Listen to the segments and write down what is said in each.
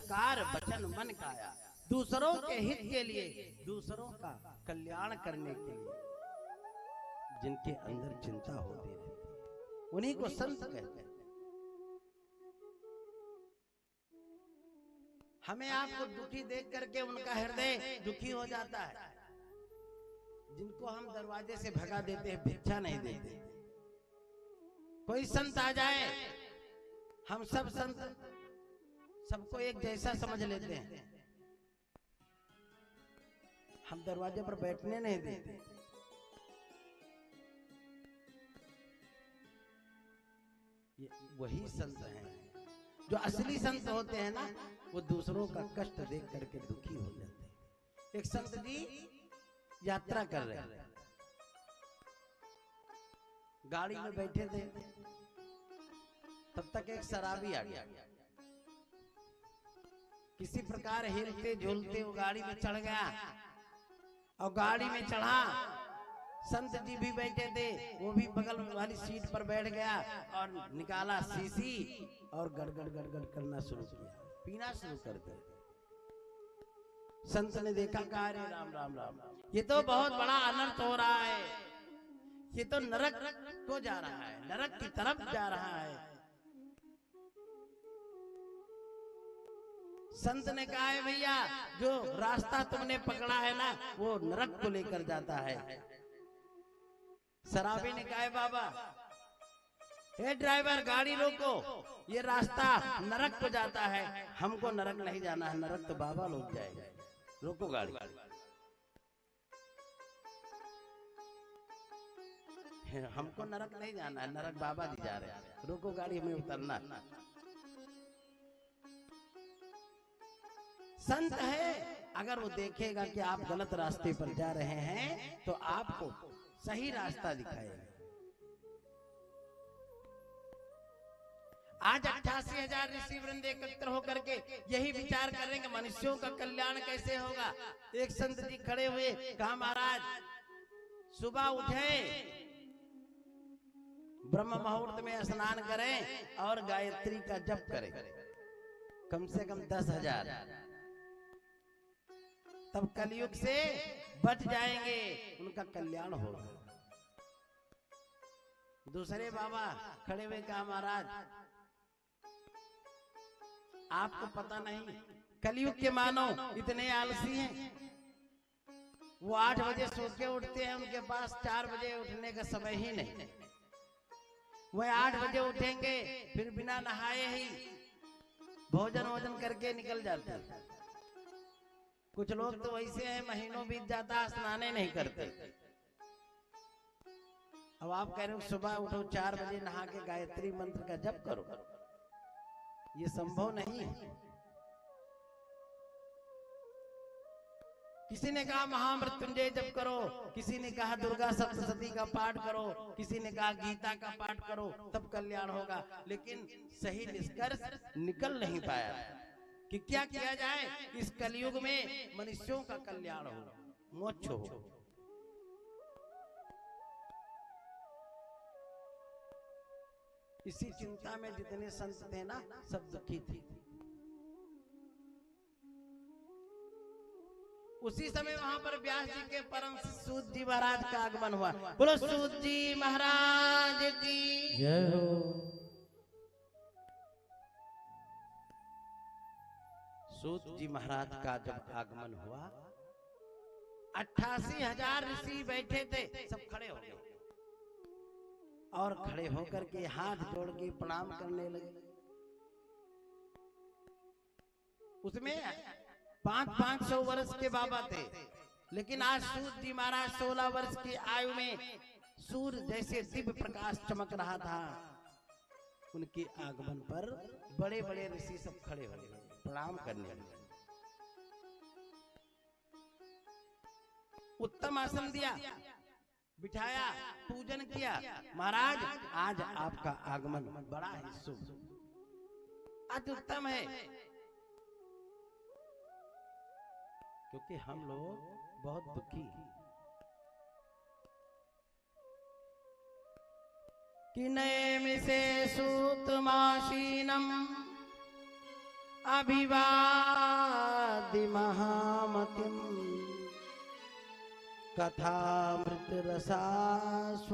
संस्कार वचन मन काया, दूसरों के हित के लिए, दूसरों का कल्याण करने के लिए जिनके अंदर चिंता होती रहती, उन्हीं को संत कहते हैं। हमें आपको दुखी देख करके उनका हृदय दुखी हो जाता है, जिनको हम दरवाजे से भगा देते हैं, भिक्षा नहीं देते। कोई संत आ जाए, हम सब संत सबको एक जैसा समझ लेते हैं, हम दरवाजे पर बैठने नहीं देते। ये वही संत हैं जो असली संत होते हैं ना, वो दूसरों का कष्ट देख करके दुखी हो जाते हैं। एक संत जी यात्रा कर रहे हैं, गाड़ी में बैठे थे, तब तक एक शराबी आ गया, किसी प्रकार हिलते झूलते वो गाड़ी में चढ़ गया, और गाड़ी में चढ़ा, संत जी भी बैठे थे, वो भी बगल वाली सीट पर बैठ गया और निकाला शीशी और गड़गड़ गड़गड़ करना शुरू किया, पीना शुरू कर दिया। संत ने देखा, कहा अरे राम राम राम, ये तो बहुत बड़ा अनर्थ हो रहा है, ये तो नरक को जा रहा है, नरक की तरफ जा रहा है। संत ने कहा है भैया, जो रास्ता तुमने पकड़ा है ना, वो नरक को लेकर जाता है। शराबी ने कहा है बाबा, हे ड्राइवर गाड़ी रोको, ये रास्ता नरक को जाता है, हमको नरक नहीं जाना है, नरक तो बाबा लोग जाएंगे, रोको गाड़ी। हमको नरक नहीं जाना है, नरक बाबा जी जा रहे हैं, रोको गाड़ी, हमें उतरना। संत है, अगर वो देखेगा कि आप गलत रास्ते पर जा रहे हैं तो आपको सही रास्ता दिखाएगा। आज 88,000 ऋषि वृंद एकत्र होकर के यही विचार कर रहे हैं कि मनुष्यों का कल्याण कैसे होगा। एक संत जी खड़े हुए, कहा महाराज सुबह उठे, ब्रह्म मुहूर्त में स्नान करें और गायत्री का जप करें, कम से कम 10,000, तब कलयुग से बच जाएंगे, उनका कल्याण होगा। दूसरे बाबा खड़े हुए, कहा महाराज आपको पता नहीं, कलयुग के मानव इतने आलसी हैं, वो 8 बजे सो के उठते हैं, उनके पास 4 बजे उठने का समय ही नहीं। वह 8 बजे उठेंगे, फिर बिना नहाए ही भोजन वोजन करके निकल जाते हैं। कुछ लोग तो वैसे हैं, महीनों बीत जाता स्नाने नहीं करते। अब आप कह रहे हो सुबह उठो 4 बजे नहा के गायत्री मंत्र का जप करो, ये संभव नहीं है। किसी ने कहा महामृत्युंजय जप करो, किसी ने कहा दुर्गा सप्तशती का पाठ करो, किसी ने कहा गीता का पाठ करो, तब कल्याण होगा। लेकिन सही निष्कर्ष निकल नहीं पाया कि क्या किया जाए इस कलयुग में मनुष्यों का कल्याण हो, मोक्ष हो। इसी चिंता में जितने संत थे ना, सब दुखी थे। उसी समय वहां पर व्यास जी के परम सूत जी महाराज का आगमन हुआ। बोलो सूत जी महाराज की जय हो। सूत जी महाराज का जब आगमन हुआ, 88,000 ऋषि बैठे थे, सब खड़े हो गए और खड़े होकर के हाथ जोड़ के प्रणाम करने लगे। उसमें 500 वर्ष के बाबा थे, लेकिन आज सूत जी महाराज 16 वर्ष की आयु में सूर्य जैसे दिव्य प्रकाश चमक रहा था। उनके आगमन पर बड़े बड़े ऋषि सब खड़े हो गए, प्रणाम करने लगे। उत्तम आसन दिया, बिठाया, पूजन किया। महाराज आज आपका आगमन बड़ा ही शुभ, अति उत्तम है, क्योंकि हम लोग बहुत दुखी हैं कि नए मिसे सूत माशीनम अभिवादि महामतिम कथामृत रसास्वाद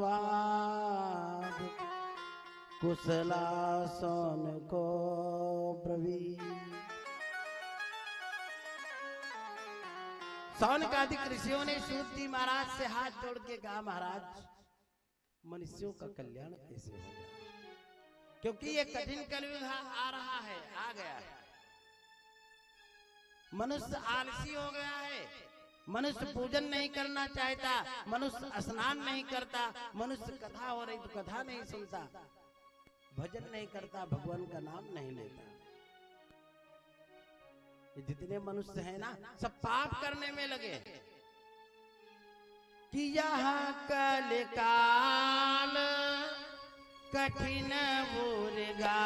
कुशला सोन को ब्रवी। सौनकादि ऋषियों ने सूत जी महाराज से हाथ जोड़ के कहा, महाराज मनुष्यों का कल्याण कैसे होगा, क्योंकि ये कठिन कलयुग आ रहा है, आ गया है। मनुष्य आलसी हो गया है, मनुष्य पूजन नहीं करना चाहता, मनुष्य स्नान नहीं करता, मनुष्य कथा हो रही तो कथा नहीं सुनता, भजन नहीं करता, भगवान का नाम नहीं लेता। ये जितने मनुष्य हैं ना, सब पाप करने में लगे कि यह कलिकाल कठिन बुरगा